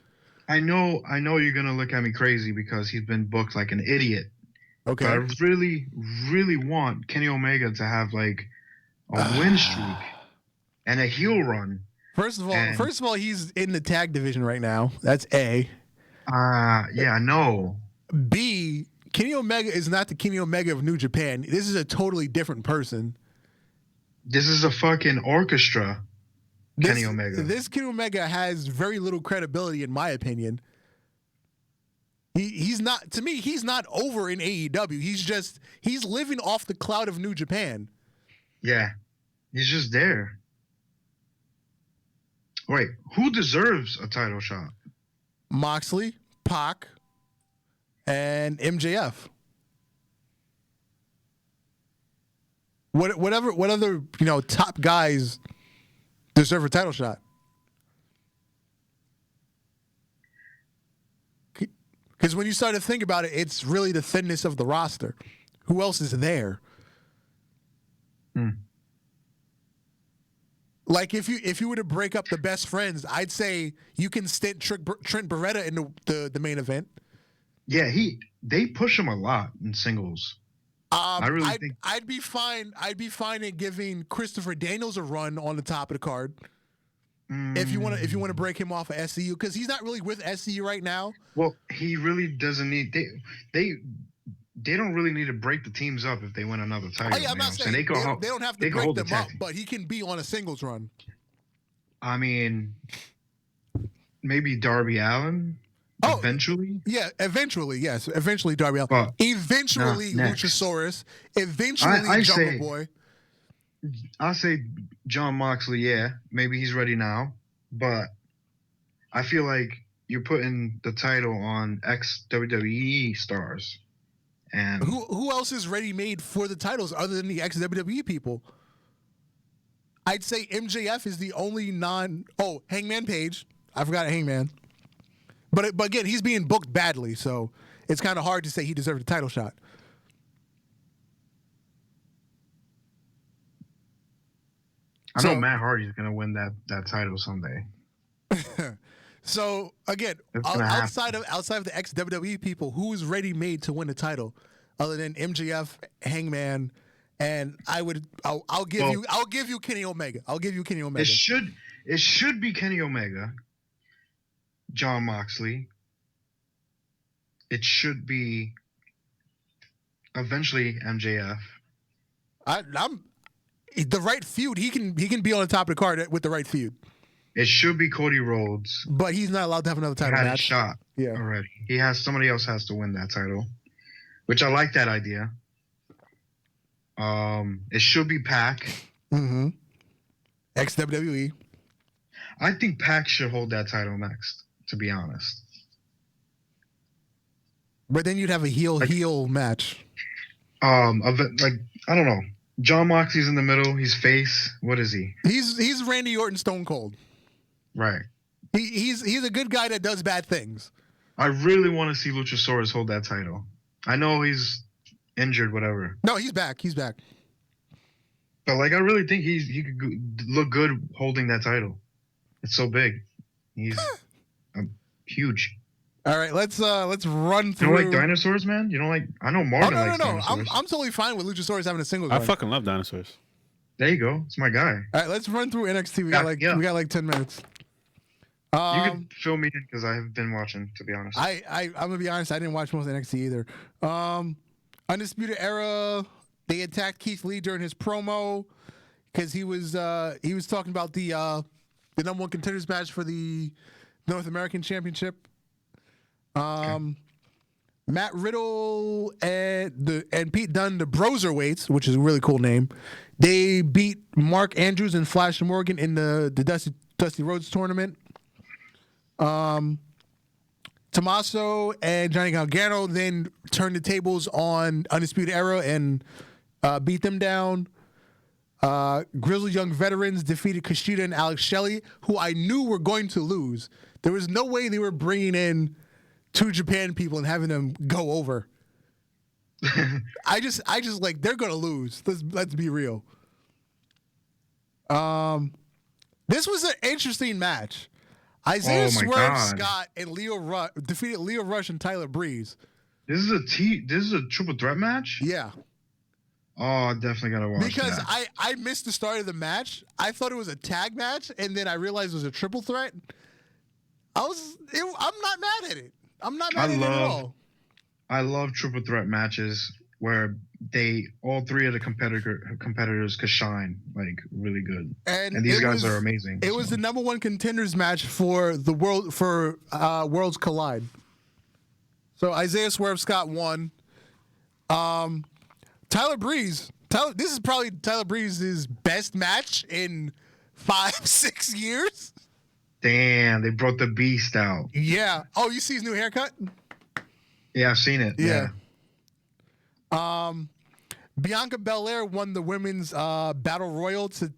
I know you're gonna look at me crazy because he's been booked like an idiot. Okay. But I really, really want Kenny Omega to have like a win streak and a heel run. First of all, he's in the tag division right now. That's A. Yeah, I know. B, Kenny Omega is not the Kenny Omega of New Japan. This is a totally different person. This is a fucking orchestra. Kenny Omega. This Kenny Omega has very little credibility, in my opinion. He's not, to me, he's not over in AEW. He's living off the cloud of New Japan. Yeah. He's just there. Wait, who deserves a title shot? Moxley, Pac, and MJF. What other top guys deserve a title shot? Because when you start to think about it, it's really the thinness of the roster. Who else is there? Like if you were to break up the best friends, I'd say you can stint Trent Beretta in the main event. Yeah, they push him a lot in singles. I really think I'd be fine. I'd be fine at giving Christopher Daniels a run on the top of the card. If you want to break him off of SCU, because he's not really with SCU right now. Well, he really doesn't need they don't really need to break the teams up if they win another title. Oh yeah, I'm not saying they don't have to break them up, but he can be on a singles run. I mean, maybe Darby Allin. Eventually? Yeah, eventually, yes. Eventually, Darby Allin. But eventually, Luchasaurus. Eventually, Jungle Boy. I say Jon Moxley, yeah. Maybe he's ready now. But I feel like you're putting the title on ex-WWE stars. And who else is ready-made for the titles other than the ex-WWE people? I'd say MJF is the only Hangman Page. I forgot Hangman. But again, he's being booked badly, so it's kind of hard to say he deserved a title shot. I know Matt Hardy's going to win that title someday. So again, outside of the ex-WWE people, who's ready-made to win the title, other than MJF, Hangman, and I'll give you Kenny Omega. I'll give you Kenny Omega. It should be Kenny Omega, Jon Moxley. It should be eventually MJF. I'm the right feud. He can be on the top of the card with the right feud. It should be Cody Rhodes, but he's not allowed to have another title match. A shot already. Somebody else has to win that title, which I like that idea. It should be Pac. Mm-hmm. Ex-WWE. I think Pac should hold that title next, to be honest. But then you'd have a heel match. I don't know. Jon Moxley's in the middle. He's face. What is he? He's Randy Orton Stone Cold. Right. He's a good guy that does bad things. I really want to see Luchasaurus hold that title. I know he's injured, whatever. No, he's back. He's back. But I really think he could look good holding that title. It's so big. He's huge. All right, let's run through. You don't like dinosaurs, man? You don't like? I know Martin likes dinosaurs. I'm totally fine with Luchasaurus having a singles I run. fucking love dinosaurs. There you go. It's my guy. All right, let's run through NXT. We got like 10 minutes. You can fill me in because I haven't been watching, to be honest. I'm gonna be honest. I didn't watch most of NXT either. Undisputed Era. They attacked Keith Lee during his promo because he was talking about the number one contenders match for the North American Championship. Matt Riddle and Pete Dunne, the Broserweights, which is a really cool name. They beat Mark Andrews and Flash Morgan in the Dusty Rhodes tournament. Tommaso and Johnny Gargano then turned the tables on Undisputed Era and beat them down. Grizzled Young Veterans defeated Kushida and Alex Shelley, who I knew were going to lose. There was no way they were bringing in two Japan people and having them go over. I just like they're gonna lose. Let's be real. This was an interesting match. Isaiah Swerve Scott and Leo Rush defeated Leo Rush and Tyler Breeze. This is a triple threat match? Yeah. Oh, I definitely gotta watch because that. I missed the start of the match. I thought it was a tag match, and then I realized it was a triple threat. I'm not mad at it. I'm not mad at it at all. I love triple threat matches where all three of the competitors could shine really good. And these guys are amazing. It was the number one contenders match for the Worlds Collide. So Isaiah Swerve Scott won. Tyler Breeze. This is probably Tyler Breeze's best match in 5-6 years. Damn, they brought the beast out. Yeah. Oh, you see his new haircut? Yeah, I've seen it. Yeah. Bianca Belair won the women's battle royal to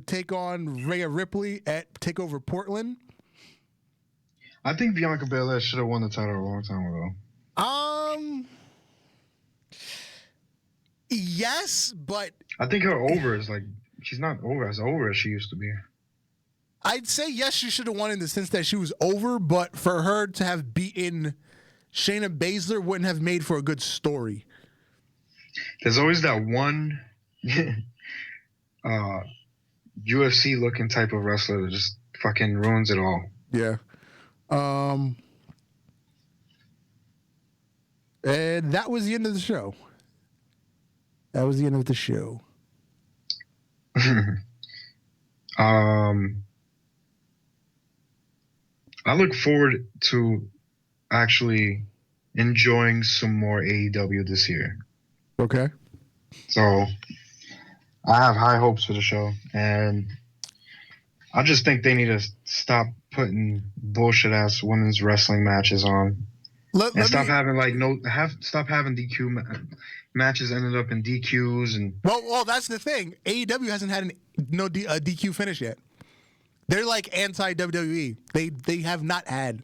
take on Rhea Ripley at Takeover Portland. I think Bianca Belair should have won the title a long time ago. Yes, but I think her over is like she's not over as she used to be. I'd say yes, she should have won in the sense that she was over, but for her to have beaten Shayna Baszler wouldn't have made for a good story. There's always that one UFC looking type of wrestler that just fucking ruins it all. Yeah. And that was the end of the show. That was the end of the show. I look forward to actually enjoying some more AEW this year. Okay. So I have high hopes for the show, and I just think they need to stop putting bullshit ass women's wrestling matches on, and stop having DQ matches ended up in DQs and. Well, that's the thing. AEW hasn't had a DQ finish yet. They're like anti WWE. They have not had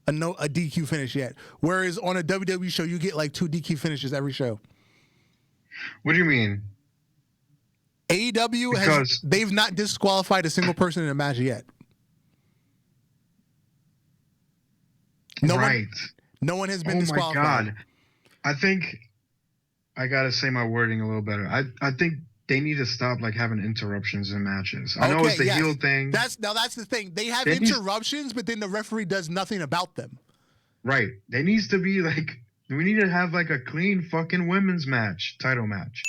a DQ finish yet. Whereas on a WWE show, you get like 2 DQ finishes every show. What do you mean? AEW they've not disqualified a single person in a match yet. No one has been disqualified. Oh my God. I think I gotta say my wording a little better. I think they need to stop like having interruptions in matches. I know it's the heel thing. That's the thing. They have interruptions, but then the referee does nothing about them. Right. There needs to be like we need to have like a clean fucking women's title match.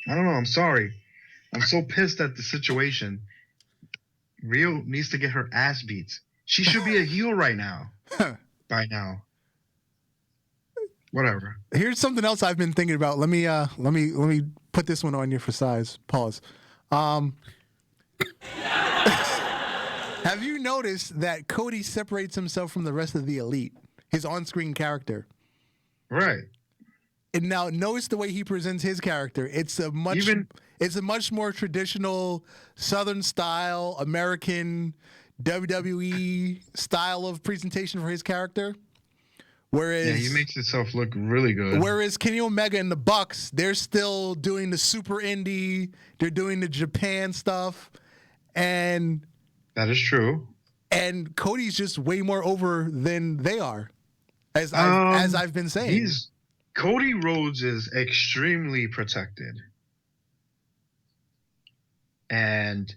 I don't know. I'm sorry. I'm so pissed at the situation. Rio needs to get her ass beat. She should be a heel right now. By now. Whatever. Here's something else I've been thinking about. Let me put this one on you for size. Pause. Have you noticed that Cody separates himself from the rest of the Elite? His on-screen character. Right. And now notice the way he presents his character. It's a much more traditional Southern style, American WWE style of presentation for his character. Whereas he makes himself look really good. Whereas Kenny Omega and the Bucks, they're still doing the super indie, they're doing the Japan stuff, and that is true. And Cody's just way more over than they are, as I've been saying. Cody Rhodes is extremely protected, and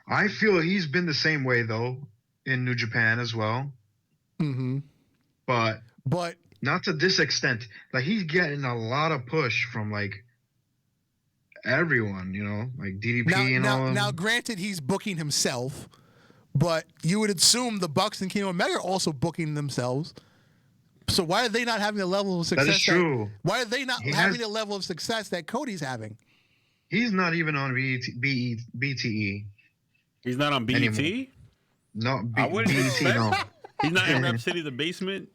I feel he's been the same way though in New Japan as well. Mm-hmm. But But not to this extent. Like, he's getting a lot of push from, like, everyone, you know, like DDP and all. Now, granted, he's booking himself, but you would assume the Bucks and Kenny Omega are also booking themselves. So why are they not having the level of success? That is true. Why are they not having the level of success that Cody's having? He's not even on BTE. He's not on BET? Anymore. No, BET, no. He's not in Rap City, the basement?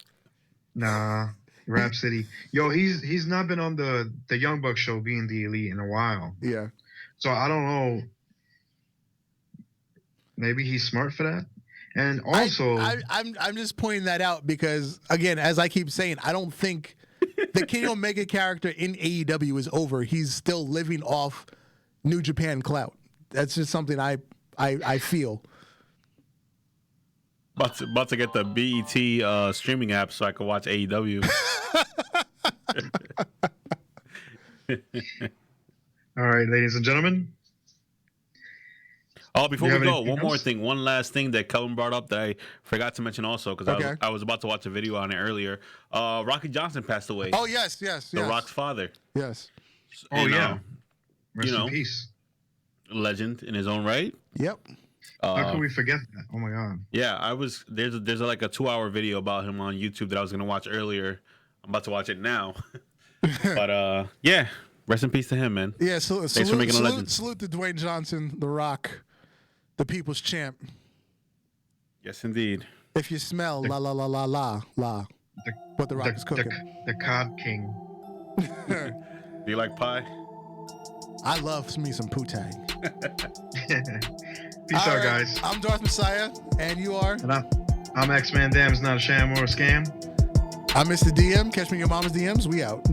Nah, Rap City. Yo, he's not been on the Young Bucks show being the Elite in a while. Yeah. So I don't know. Maybe he's smart for that. And also, I'm just pointing that out because, again, as I keep saying, I don't think the Kenny Omega character in AEW is over. He's still living off New Japan clout. That's just something I feel. About to get the BET streaming app so I can watch AEW. All right, ladies and gentlemen. Oh, before we go, one last thing that Kelvin brought up that I forgot to mention also because I was about to watch a video on it earlier. Rocky Johnson passed away. Oh, yes. The Rock's father. Yes. Oh, yeah. Rest in peace. Legend in his own right. Yep. How can we forget that? Oh my God. Yeah, there's like a 2-hour video about him on YouTube that I was gonna watch earlier. I'm about to watch it now. But yeah, rest in peace to him, man. Yeah, thanks for making a legend. Salute to Dwayne Johnson, The Rock, the people's champ. Yes, indeed. If you smell la la la la la la, what The Rock is cooking. The Cod King. Do you like pie? I love me some Poo-Tang. Peace All out, right, guys. I'm Darth Messiah, and you are? And I'm X-Man Damn. It's not a sham or a scam. I'm Mr. DM. Catch me in your mama's DMs. We out.